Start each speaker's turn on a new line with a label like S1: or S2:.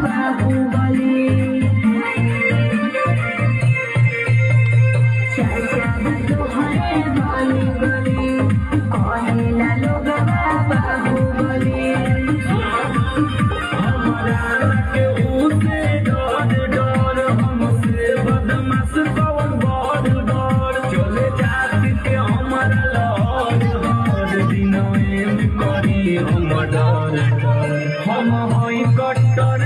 S1: बाहुबली चाचा तोहरे बाली गली कहेला लोग बाहुबली
S2: हमारा के उसे डर डर हमसे बदमाश कौन बड़ डर चले जात के हमारा लड़ हर दिन में करी हम डर डर हम हई कट्टर